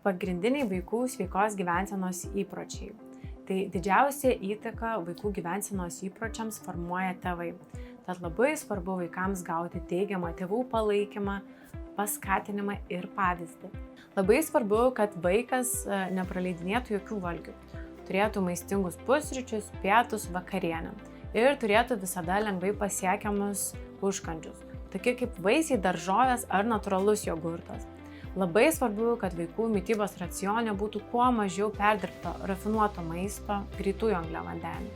Pagrindiniai vaikų sveikos gyvensenos įpročiai. Tai didžiausia įtaka vaikų gyvensenos įpročiams formuoja tėvai. Tad labai svarbu vaikams gauti teigiamą tėvų palaikymą, paskatinimą ir pavyzdį. Labai svarbu, kad vaikas nepraleidinėtų jokių valgių. Turėtų maistingus pusryčius, pietus, vakarienę. Ir turėtų visada lengvai pasiekiamus užkandžius, tokie kaip vaisiai, daržovės ar natūralus jogurtas. Labai svarbu, kad vaikų mitybos racione būtų kuo mažiau perdirbto rafinuoto maisto, greitųjų angliavandenių.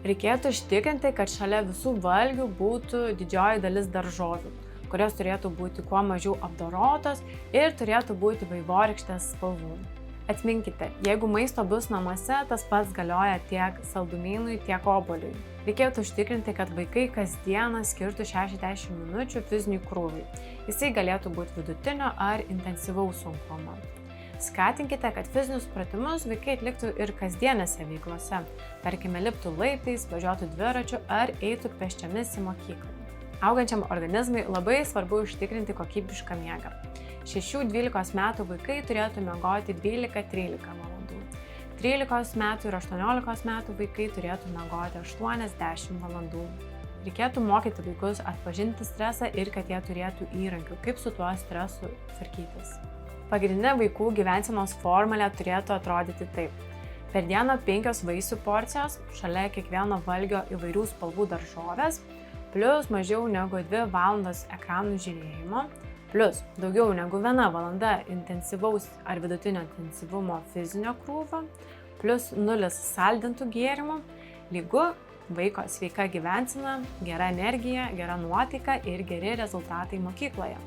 Reikėtų užtikrinti, kad šalia visų valgių būtų didžioji dalis daržovių, kurios turėtų būti kuo mažiau apdorotos ir turėtų būti vaivorykštės spalvų. Atminkite, jeigu maisto bus namuose, tas pats galioja tiek saldumynui, tiek obuoliui. Reikėtų užtikrinti, kad vaikai kasdieną skirtų 60 minučių fiziniui krūviui. Jisai galėtų būti vidutinio ar intensyvaus sunkumo. Skatinkite, kad fizinius pratimus vaikai atliktų ir kasdienėse veiklose. Tarkime, liptų laiptais, važiuotų dviračiu ar eitų pėsčiomis į mokyklą. Augančiam organizmui labai svarbu užtikrinti kokybišką miegą. 6-12 metų vaikai turėtų miegoti 12-13 valandų. 13 metų ir 18 metų vaikai turėtų miegoti 8-10 valandų. Reikėtų mokyti vaikus atpažinti stresą ir kad jie turėtų įrankių, kaip su tuo stresu tvarkytis. Pagrindinė vaikų gyvensenos formulė turėtų atrodyti taip. Per dieną 5 vaisių porcijos, šalia kiekvieno valgio įvairių spalvų daržovės, plus mažiau negu 2 valandos ekranų žiūrėjimo, plus daugiau negu 1 valanda intensyvaus ar vidutinio intensyvumo fizinio krūvio, plus 0 saldintų gėrimų, lygu vaiko sveika gyvensena, gera energija, gera nuotaika ir geri rezultatai mokykloje.